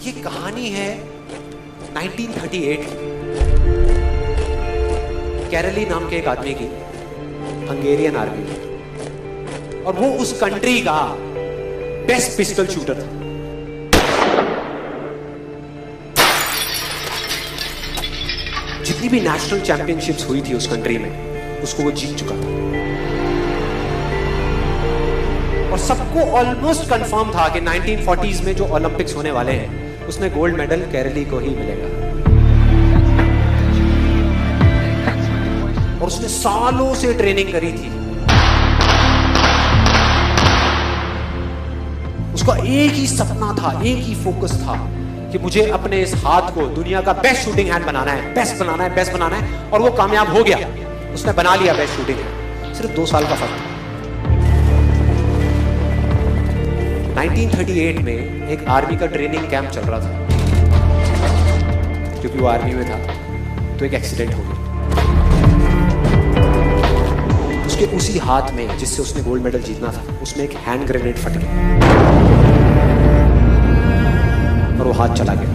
ये कहानी है 1938 कैरली नाम के एक आदमी की, हंगेरियन आर्मी में, और वो उस कंट्री का बेस्ट पिस्टल शूटर था। जितनी भी नेशनल चैंपियनशिप्स हुई थी उस कंट्री में, उसको वो जीत चुका था। और सबको ऑलमोस्ट कंफर्म था कि 1940s में जो ओलंपिक्स होने वाले हैं उसमें गोल्ड मेडल केरली को ही मिलेगा। और उसने सालों से ट्रेनिंग करी थी। उसका एक ही सपना था, एक ही फोकस था कि मुझे अपने इस हाथ को दुनिया का बेस्ट शूटिंग हैंड बनाना है, बेस्ट बनाना है, बेस्ट बनाना है। और वो कामयाब हो गया, उसने बना लिया बेस्ट शूटिंग हैंड। सिर्फ 2 साल का फर्क था। 1938 में एक आर्मी का ट्रेनिंग कैंप चल रहा था। क्योंकि वो आर्मी में था तो एक एक्सीडेंट हो गया। उसके उसी हाथ में जिससे उसने गोल्ड मेडल जीतना था, उसमें एक हैंड ग्रेनेड फट गया और वो हाथ चला गया।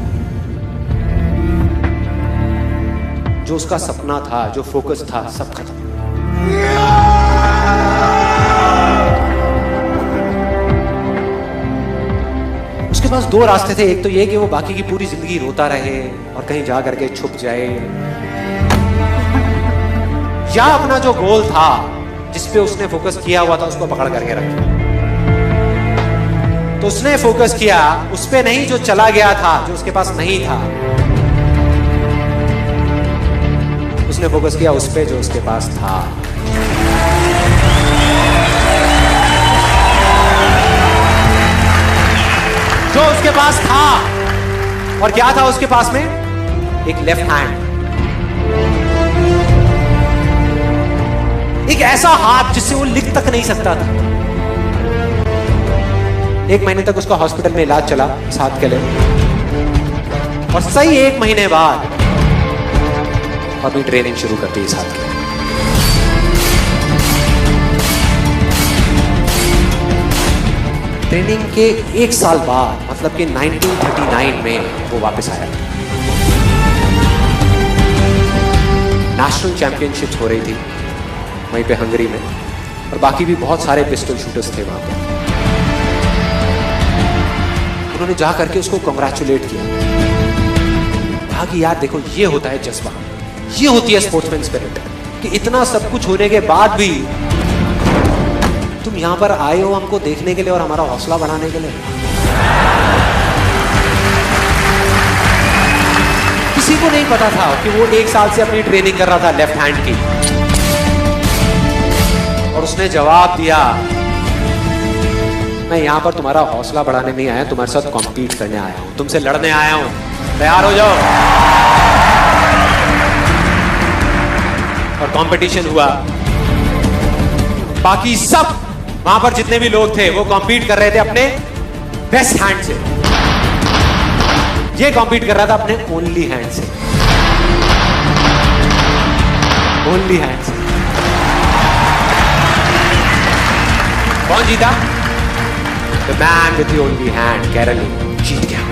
जो उसका सपना था, जो फोकस था, सब खत्म। उसके पास 2 रास्ते थे। एक तो ये कि वो बाकी की पूरी जिंदगी रोता रहे और कहीं जा करके छुप जाए, या अपना जो गोल था जिस पे उसने फोकस किया हुआ था उसको पकड़ करके रखा। तो उसने फोकस किया उस पे नहीं जो चला गया था, जो उसके पास नहीं था। उसने फोकस किया उस पे जो उसके पास था। जो उसके पास था, और क्या था उसके पास में? एक लेफ्ट हैंड, एक ऐसा हाथ जिससे वो लिख तक नहीं सकता था। 1 महीने तक उसका हॉस्पिटल में इलाज चला इस हाथ के लिए, और सही 1 महीने बाद अपनी ट्रेनिंग शुरू कर दी इस हाथ की। ट्रेनिंग के 1 साल बाद, मतलब कि 1939 में वो वापस आया। नेशनल चैंपियनशिप्स हो रही थी वहीं पे हंगरी में, और बाकी भी बहुत सारे पिस्टल शूटर्स थे वहां पे। उन्होंने जा करके उसको कांग्रेचुलेट किया, कहा कि यार देखो, ये होता है जज्बा, ये होती है स्पोर्ट्समैन स्पिरिट, कि इतना सब कुछ होने के बाद भी तुम यहां पर आए हो हमको देखने के लिए और हमारा हौसला बढ़ाने के लिए। किसी को नहीं पता था कि वो 1 साल से अपनी ट्रेनिंग कर रहा था लेफ्ट हैंड की, और उसने जवाब दिया, मैं यहां पर तुम्हारा हौसला बढ़ाने नहीं आया, तुम्हारे साथ कॉम्पीट करने आया हूं, तुमसे लड़ने आया हूं, तैयार हो जाओ। और कंपटीशन हुआ। बाकी सब वहां पर जितने भी लोग थे वो कॉम्पीट कर रहे थे अपने बेस्ट हैंड से। ये कॉम्पीट कर रहा था अपने ओनली हैंड से, ओनली हैंड से। कौन जीता? The man with the only hand, केरली जीत गया।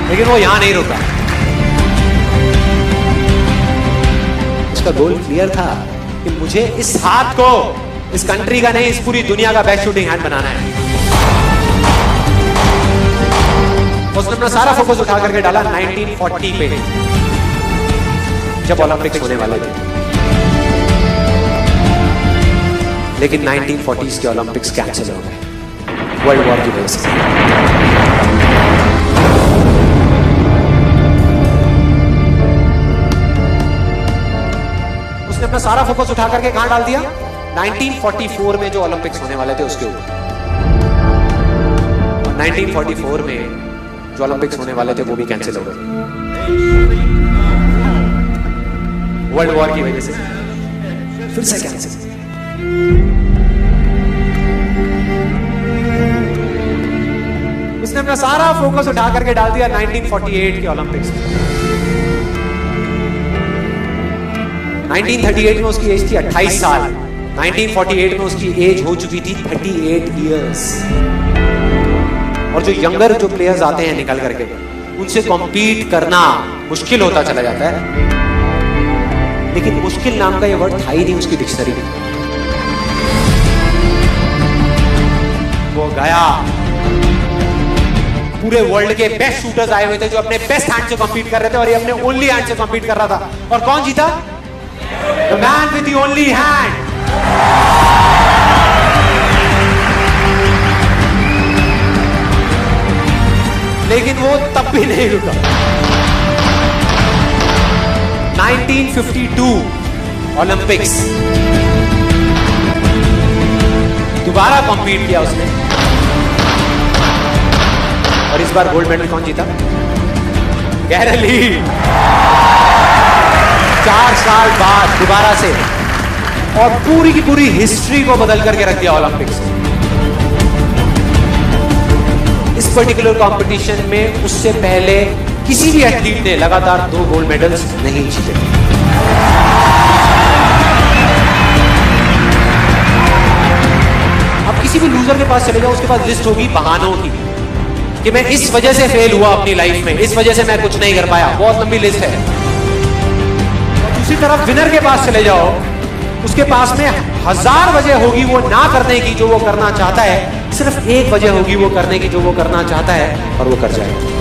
लेकिन वो यहां नहीं रुका। उसका गोल क्लियर था कि मुझे इस हाथ को इस कंट्री का नहीं, इस पूरी दुनिया का बेस्ट शूटिंग हैंड बनाना है। उसने अपना सारा फोकस उठा करके डाला 1940 पे, जब ओलंपिक्स होने वाले थे। लेकिन 1940s के ओलंपिक्स कैंसिल हो गए वर्ल्ड वॉर की वजह से। उसने अपना सारा फोकस उठा करके कहां डाल दिया? 1944 में जो ओलंपिक्स होने वाले थे उसके ऊपर। 1944 में जो ओलंपिक्स होने वाले थे वो भी कैंसिल हो गए वर्ल्ड वॉर की वजह से। फिर से कैंसिल। उसने अपना सारा फोकस उठा करके डाल दिया 1948 के ओलंपिक्स में। 1938 में उसकी एज थी 28 साल। 1948 में उसकी एज हो चुकी थी 38 इयर्स। और जो यंगर जो प्लेयर्स आते हैं निकल करके, उनसे कॉम्पीट करना मुश्किल होता चला जाता है। लेकिन मुश्किल नाम का ये वर्ड था ही नहीं उसकी डिक्शनरी में। वो गया, पूरे वर्ल्ड के बेस्ट शूटर्स आए हुए थे जो अपने बेस्ट हैंड से कॉम्पीट कर रहे थे, और ये अपने ओनली हैंड से कॉम्पीट कर रहा था। और कौन जीता? The man with the only hand. लेकिन वो तब भी नहीं रुका। 1952 ओलंपिक्स, दोबारा कॉम्पीट किया उसने, और इस बार गोल्ड मेडल कौन जीता? गैरल लीड। 4 साल बाद दोबारा से, और पूरी की पूरी हिस्ट्री को बदल करके रख दिया ओलंपिक्स। इस पर्टिकुलर कंपटीशन में उससे पहले किसी भी एथलीट ने लगातार 2 गोल्ड मेडल्स नहीं जीते। अब किसी भी लूजर के पास चले जाओ, उसके पास लिस्ट होगी बहानों की कि मैं इस वजह से फेल हुआ अपनी लाइफ में, इस वजह से मैं कुछ नहीं कर पाया। बहुत लंबी लिस्ट है। दूसरी तरफ विनर के पास चले जाओ, उसके पास में 1000 वजह होगी वो ना करने की जो वो करना चाहता है, सिर्फ एक वजह होगी वो करने की जो वो करना चाहता है, और वो कर जाएगा।